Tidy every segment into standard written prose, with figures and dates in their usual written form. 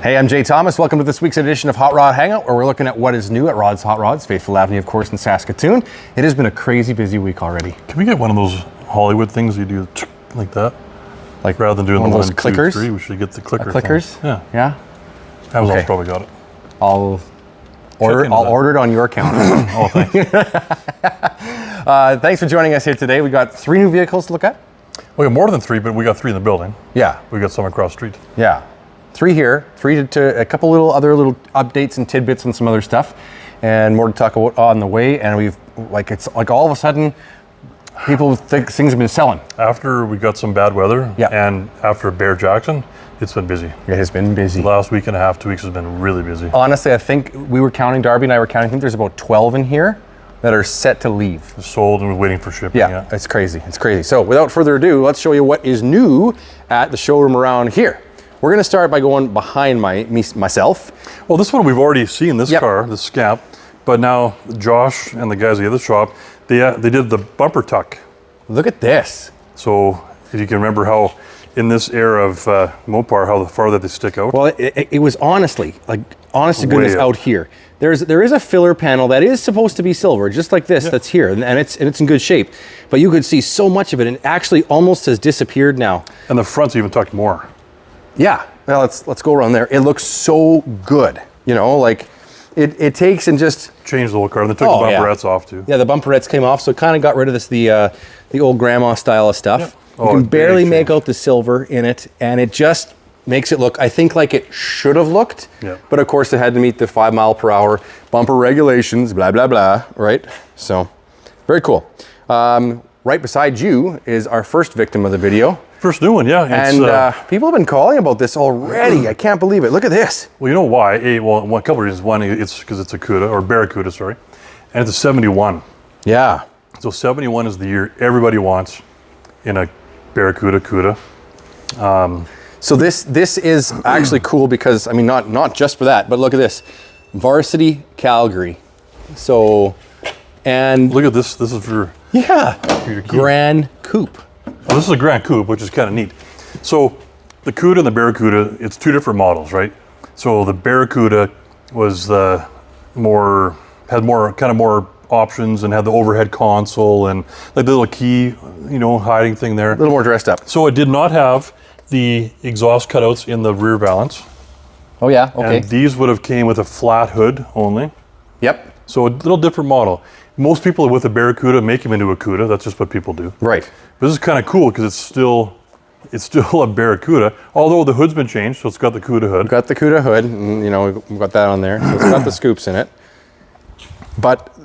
Hey, I'm Jay Thomas. Welcome to this week's edition of Hot Rod Hangout, where we're looking at what is new at Rod's Hot Rods, Faithful Avenue, of course, in Saskatoon. It has been a crazy busy week already. Can we get one of those Hollywood things you do like that? Like rather than doing one the of those 1, clickers? 2, 3, we should get the clicker. Clickers? Thing. Yeah. Yeah? Amazon's Okay. probably got it. I'll order it on your account. Oh, thanks. Thanks for joining us here today. We got 3 new vehicles to look at. We got more than 3, but we got 3 in the building. Yeah. We got some across the street. Yeah. 3 here, 3 to a couple other little updates and tidbits and some other stuff, and more to talk about on the way. And it's like all of a sudden, people think things have been selling. After we got some bad weather, and after Bear Jackson, it's been busy. It has been busy. The last week and a half, 2 weeks has been really busy. Honestly, I think we were counting, Darby and I were counting, I think there's about 12 in here that are set to leave. Sold and waiting for shipping. Yeah, it's crazy. It's crazy. So without further ado, let's show you what is new at the showroom around here. We're going to start by going behind myself. Well, this one we've already seen, this car, this Scamp, but now Josh and the guys at the other shop, they did the bumper tuck. Look at this. So if you can remember how in this era of Mopar, how far that they stick out. Well, it was honestly, like honest to goodness, out here. There is a filler panel that is supposed to be silver, just like this, that's here, and it's in good shape. But you could see so much of it, and it actually almost has disappeared now. And the front's even tucked more. Yeah, well, let's go around there. It looks so good, you know, like it takes and just changed the whole car. And they took the bumperettes off too. Yeah, the bumperettes came off, so it kind of got rid of this the old grandma style of stuff. Yep. You can barely make out the silver in it, and it just makes it look, I think, like it should have looked. Yeah. But of course, it had to meet the 5 mile per hour bumper regulations, blah blah blah. Right? So, very cool. Right beside you is our first victim of the video. First new one, yeah. And people have been calling about this already. I can't believe it. Look at this. Well, you know why? A couple of reasons. One, it's because it's a CUDA, or Barracuda, sorry. And it's a 71. Yeah. So 71 is the year everybody wants in a Barracuda CUDA. So this is actually cool because, I mean, not just for that, but look at this. Varsity Calgary. So, and... Look at this. This is for... Yeah. Grand Coupe. Well, this is a Grand Coupe, which is kind of neat. So the CUDA and the Barracuda, it's 2 different models, right? So the Barracuda was had more options and had the overhead console and like the little key, hiding thing there. A little more dressed up. So it did not have the exhaust cutouts in the rear valance. Oh yeah, okay. And these would have came with a flat hood only. Yep. So a little different model. Most people with a Barracuda make them into a CUDA. That's just what people do. Right. But this is kind of cool because it's still a Barracuda, although the hood's been changed, so it's got the CUDA hood. We've got the CUDA hood, and we've got that on there. So it's got the scoops in it. But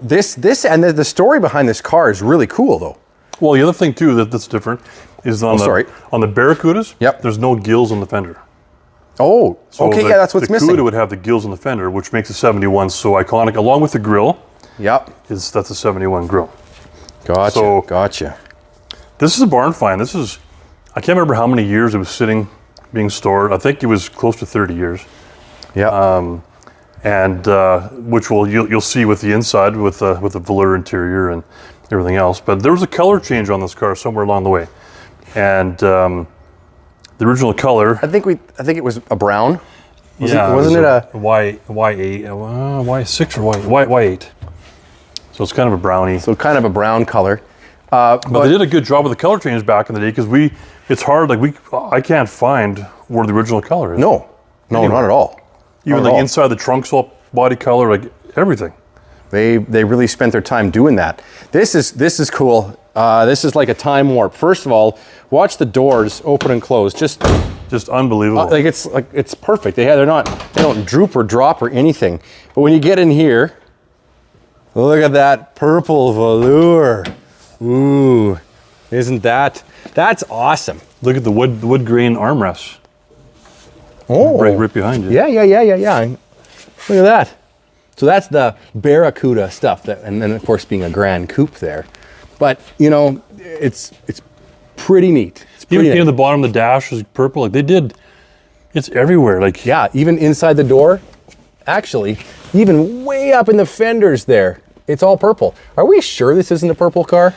this and the story behind this car is really cool, though. Well, the other thing too that's different is on the Barracudas. Yep. There's no gills on the fender. Oh, so okay, yeah, that's what's missing. The CUDA would have the gills on the fender, which makes the 71 so iconic, along with the grille. Yep. That's a 71 grille. Gotcha. So, gotcha. This is a barn find. I can't remember how many years it was being stored. I think it was close to 30 years. Yeah. And which you'll see with the inside with the velour interior and everything else. But there was a color change on this car somewhere along the way, and the original color. I think it was a brown. Wasn't it a Y8, Y6 or Y8? So it's kind of a brownie. So kind of a brown color. But they did a good job with the color change back in the day because it's hard. I can't find where the original color is. No, not at all. Even inside the trunk swap body color, like everything. They really spent their time doing that. This is cool. This is like a time warp. First of all, watch the doors open and close. Just unbelievable. It's perfect. They don't droop or drop or anything. But when you get in here, look at that purple velour. Ooh, that's awesome. Look at the wood grain armrests. Oh, right behind you. Yeah. Look at that. So that's the Barracuda stuff, and then of course being a Grand Coupe there. But it's pretty neat. Even the bottom of the dash is purple. It's everywhere. Even inside the door. Actually, even way up in the fenders there, it's all purple. Are we sure this isn't a purple car?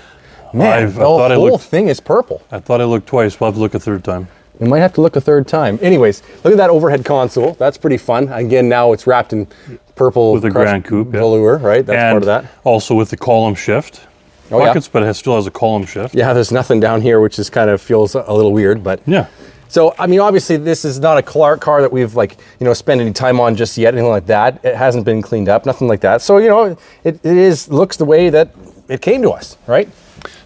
Man, the whole thing is purple. I thought I looked twice. We'll have to look a third time. We might have to look a third time. Anyways, look at that overhead console. That's pretty fun. Again, now it's wrapped in purple with the Grand Coupe velour, right? That's part of that. Also with the column shift. Buckets, but it still has a column shift. Yeah, there's nothing down here, which is kind of feels a little weird, but yeah. So, I mean, obviously this is not a car that we've spent any time on just yet, anything like that. It hasn't been cleaned up, nothing like that. So, it looks the way that it came to us, right?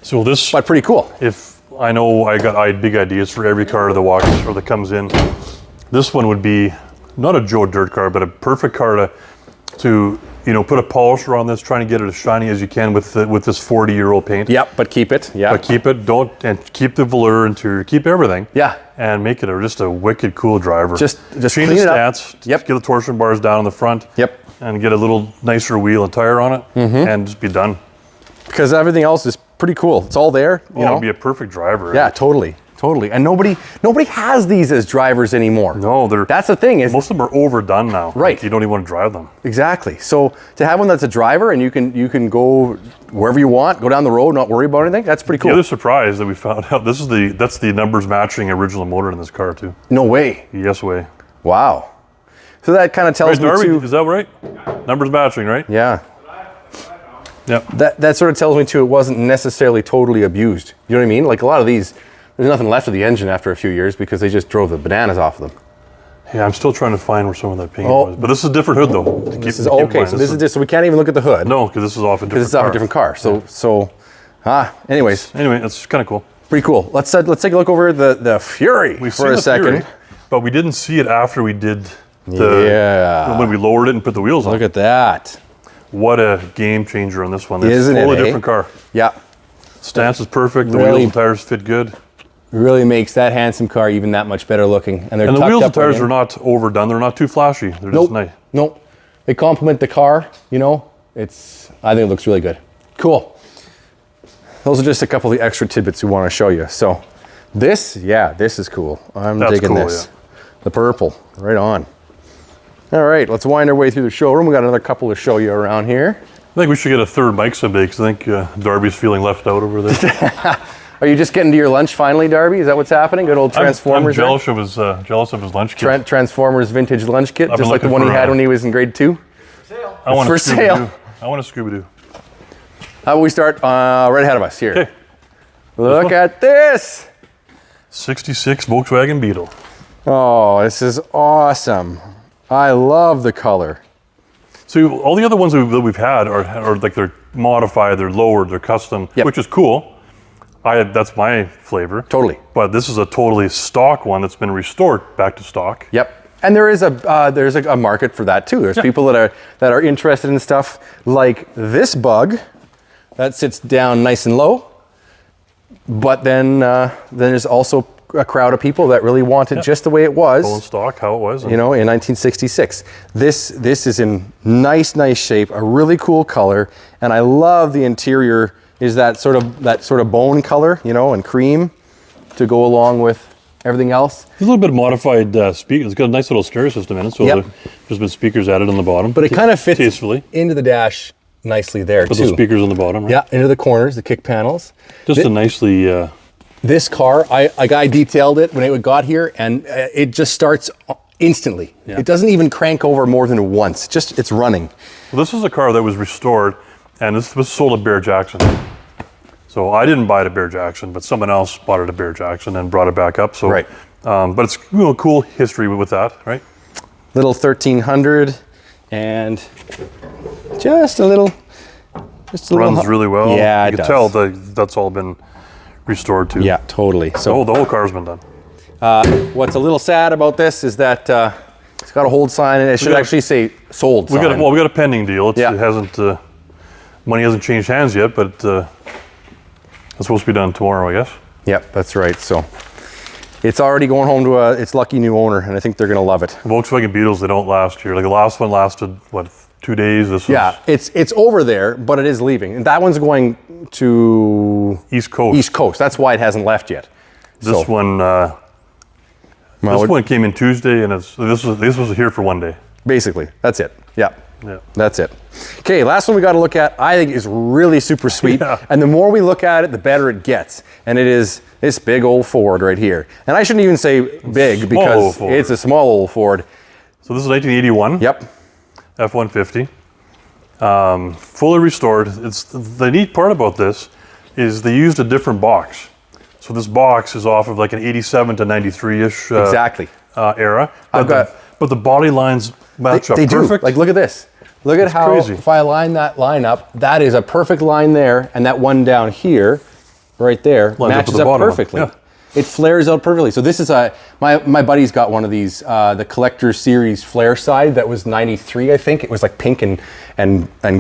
So this, but pretty cool. If I know I had big ideas for every car that walks or that comes in, this one would be not a Joe Dirt car, but a perfect car to put a polisher on this, trying to get it as shiny as you can with this 40-year-old paint. Yep, but keep it. Yeah. But keep it. And keep the velour interior. Keep everything. Yeah. And make it just a wicked cool driver. Just change the stance. Yep. Get the torsion bars down in the front. Yep. And get a little nicer wheel and tire on it, and just be done. Because everything else is pretty cool. It's all there. It'd be a perfect driver. Yeah, totally. Totally. And nobody has these as drivers anymore. No, that's the thing is most of them are overdone now. Right. Like you don't even want to drive them. Exactly. So to have one that's a driver and you can go wherever you want, go down the road, not worry about anything, that's pretty cool. The other surprise that we found out, that's the numbers matching original motor in this car too. No way. Yes way. Wow. So that kind of tells me too. Is that right? Numbers matching, right? Yeah. Yep. That sort of tells me too it wasn't necessarily totally abused. You know what I mean? Like a lot of these, there's nothing left of the engine after a few years because they just drove the bananas off of them. Yeah, I'm still trying to find where some of that paint was. But this is a different hood though. This is okay. So this is just, so we can't even look at the hood. No, because this is off a different car. Because it's off a different car. So anyways. Anyway, it's kind of cool. Pretty cool. Let's take a look over the Fury for a second. Fury, but we didn't see it after we did when we lowered it and put the wheels on. Look at that. What a game changer on this one. Isn't it? It's a totally different car. Yeah. Stance is perfect. The wheels and tires fit good. Really makes that handsome car even that much better looking. And the wheels and tires are not overdone. They're not too flashy. They're just nice. Nope. They complement the car, I think it looks really good. Cool. Those are just a couple of the extra tidbits we want to show you. So this is cool. That's digging cool, this. Yeah. The purple, right on. All right, let's wind our way through the showroom. We got another couple to show you around here. I think we should get a third mic someday because I think Darby's feeling left out over there. Are you just getting to your lunch finally, Darby? Is that what's happening? Good old Transformers. I'm jealous of his lunch kit. Transformers vintage lunch kit, just like the one he had when he was in grade 2. For sale. I want a Scooby-Doo. How about we start right ahead of us here? Okay. Look at this. 66 Volkswagen Beetle. Oh, this is awesome. I love the color. So all the other ones that we've had are like they're modified, they're lowered, they're custom, which is cool. That's my flavor. Totally. But this is a totally stock one that's been restored back to stock. Yep. And there is a market for that too. There's people that are interested in stuff like this bug that sits down nice and low. But then there's also a crowd of people that really want it just the way it was. Full in stock, how it was. In 1966. This is in nice shape, a really cool color, and I love the interior is that sort of bone color, and cream to go along with everything else. There's a little bit of modified speakers. It's got a nice little stereo system in it, so there's been speakers added on the bottom. But it kind of fits tastefully into the dash nicely there too. With the speakers on the bottom, right? Yeah, into the corners, the kick panels. Just a nicely... This car, a guy detailed it when it got here, and it just starts instantly. Yeah. It doesn't even crank over more than once. It's running. Well, this is a car that was restored, and this was sold at Bear Jackson. So I didn't buy it at Bear Jackson, but someone else bought it at Bear Jackson and brought it back up. So, right. But it's cool history with that, right? Little 1300, and just a little. Runs really well. Yeah, you can tell that's all been restored too. Yeah, totally. So the whole car's been done. What's a little sad about this is that it's got a hold sign, and it should actually say sold sign. We got a pending deal. It hasn't money hasn't changed hands yet, but it's supposed to be done tomorrow, I guess. Yep, that's right. So it's already going home to its lucky new owner, and I think they're going to love it. Volkswagen Beetles, they don't last here. Like the last one lasted, what, 2 days? It's over there, but it is leaving. And that one's going to... East Coast. East Coast. That's why it hasn't left yet. This one came in Tuesday, and this was here for 1 day. Basically, that's it. Yeah. Yeah. That's it. Okay, last one we got to look at, I think, is really super sweet. Yeah. And the more we look at it, the better it gets. And it is this big old Ford right here. And I shouldn't even say big because it's a small old Ford. So this is 1981. Yep. F-150. Fully restored. It's the neat part about this is they used a different box. So this box is off of like an 87 to 93-ish Exactly. Era. But the body lines match up they perfect. do. Like, look at this. Look at how, crazy. if I line that line up, that is a perfect line there, and that one down here, right there, matches up perfectly. Yeah. It flares out perfectly. So this is my buddy's got one of these, the Collector Series flareside that was 93, I think. It was like pink and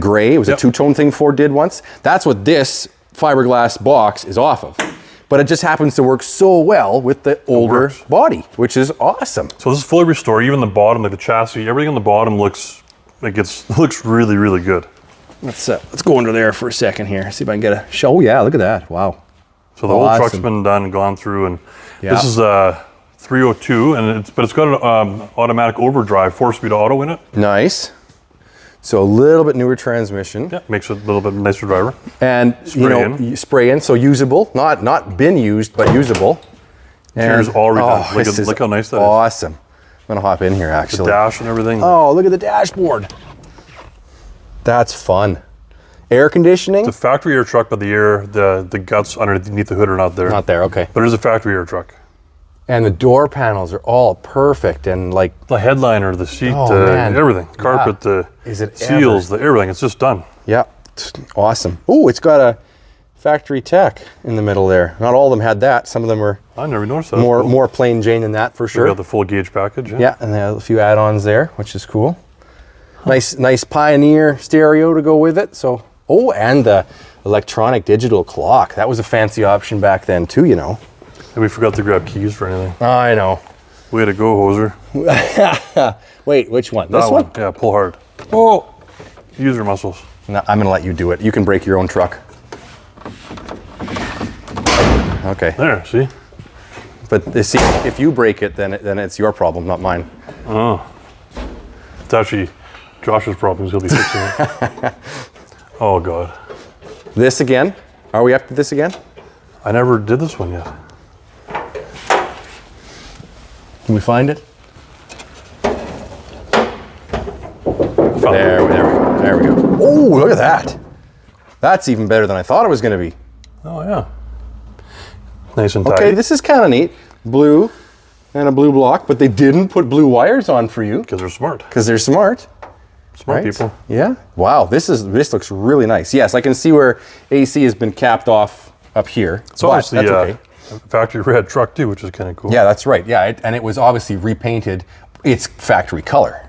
gray. It was a two-tone thing Ford did once. That's what this fiberglass box is off of. But it just happens to work so well with the older body, which is awesome. So this is fully restored. Even the bottom, like the chassis, everything on the bottom looks really, really good. Let's go under there for a second here. See if I can get a show. Oh, yeah, look at that. Wow. So the whole truck's been done and gone through, and this is 302, and it's got an automatic overdrive 4-speed auto in it. Nice. So a little bit newer transmission. Yeah, makes it a little bit nicer driver. And spray in, so usable, not been used, but usable. Interior's all redone. Look how nice that is. Awesome. I'm gonna hop in here actually. The dash and everything. Oh, look at the dashboard. That's fun. Air conditioning. It's a factory air truck, but the guts underneath the hood are not there. Not there, okay. But it is a factory air truck. And the door panels are all perfect and like the headliner, the seat, man. everything, carpet, the seals, everything. It's just done. Yeah, it's awesome. Oh, it's got a factory tech in the middle there. Not all of them had that. Some of them were. I never noticed that. More plain Jane than that for sure. We got the full gauge package. Yeah, and they have a few add-ons there, which is cool. Nice Pioneer stereo to go with it. So, and the electronic digital clock. That was a fancy option back then too, you know. And we forgot to grab keys for anything. I know. Way to go, hoser. Wait, which one? This one? Yeah, pull hard. Oh, use your muscles. No, I'm gonna let you do it. You can break your own truck. Okay. There, see? But see, if you break it, then it's your problem, not mine. Oh. It's actually Josh's problem. He'll be fixing it. Oh, God. This again? Are we up to this again? I never did this one yet. Can we find it? There we go. Oh, look at that. That's even better than I thought it was going to be. Oh, yeah. Nice and tight. Okay, this is kind of neat. Blue and a blue block, but they didn't put blue wires on for you. Because they're smart. Because they're smart. Smart people. Yeah. Wow, this looks really nice. Yes, I can see where AC has been capped off up here. It's obviously a factory red truck too, which is kind of cool. Yeah, that's right. Yeah, and it was obviously repainted its factory color.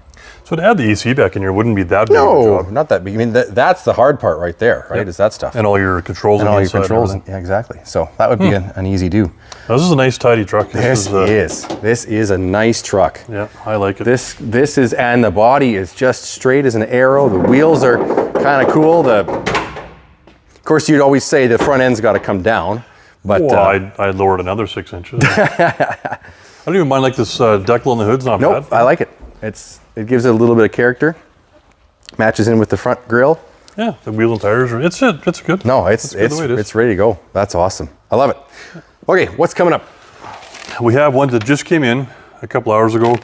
So to add the AC back in here wouldn't be that big of a job. No, not that big. I mean, that's the hard part right there, right? Is that stuff. And all your controls and all your controls. Yeah, exactly. So that would be an easy do. Now, this is a nice, tidy truck. This is a nice truck. Yeah, I like it. This is, and the body is just straight as an arrow. The wheels are kind of cool. Of course, you'd always say the front end's got to come down. But well, I lowered another 6 inches. I don't even mind like this decal on the hood's not bad. Nope, I like it. It gives it a little bit of character. Matches in with the front grille. Yeah, the wheels and tires are. It's good. No, it's ready to go. That's awesome. I love it. Okay, what's coming up? We have one that just came in a couple hours ago.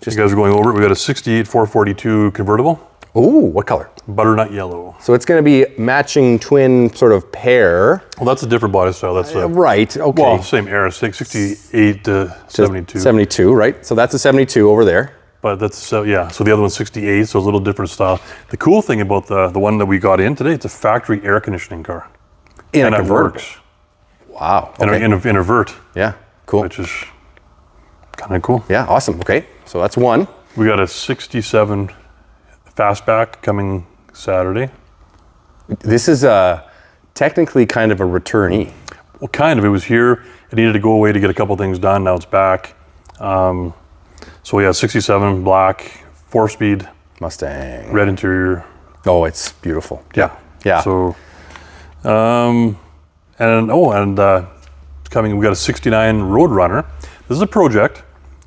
You guys are going over it. We got a 68 442 convertible. Ooh, what color? Butternut yellow. So it's going to be matching twin sort of pair. Well, that's a different body style. That's right. Okay. Well, same era, 68 to 72. 72, right? So that's a 72 over there. But that's so the other one's 68, so a little different style. The cool thing about the one that we got in today, it's a factory air conditioning car. And it works. Wow. Okay. In a vert. Yeah. Cool. Which is kind of cool. Yeah. Awesome. Okay. So that's one. We got a 67 fastback coming Saturday. This is technically kind of a returnee. Well, kind of. It was here. It needed to go away to get a couple things done. Now it's back. So we have 67 black, 4-speed Mustang, red interior. Oh, it's beautiful. Yeah. So, it's coming. We got a 69 Roadrunner. This is a project.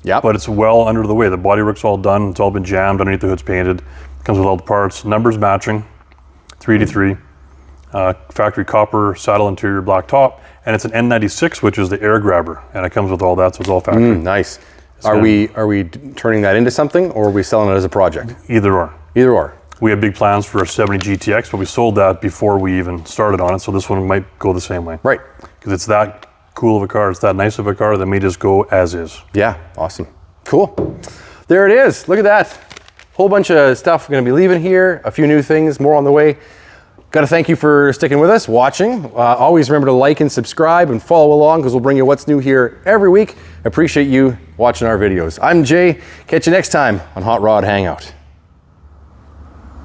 Yep. But it's well under the way. The bodywork's all done. It's all been jammed. Underneath the hood's painted. Comes with all the parts. Numbers matching. 383. Factory copper saddle interior, black top. And it's an N96, which is the air grabber. And it comes with all that, so it's all factory. Nice. Are we turning that into something, or are we selling it as a project? Either or. Either or. We had big plans for our 70 GTX, but we sold that before we even started on it. So this one might go the same way. Right. Because it's that cool of a car. It's that nice of a car that may just go as is. Yeah, awesome. Cool. There it is. Look at that. Whole bunch of stuff going to be leaving here. A few new things, more on the way. Got to thank you for sticking with us, watching. Always remember to like and subscribe and follow along, because we'll bring you what's new here every week. Appreciate you watching our videos. I'm Jay. Catch you next time on Hot Rod Hangout.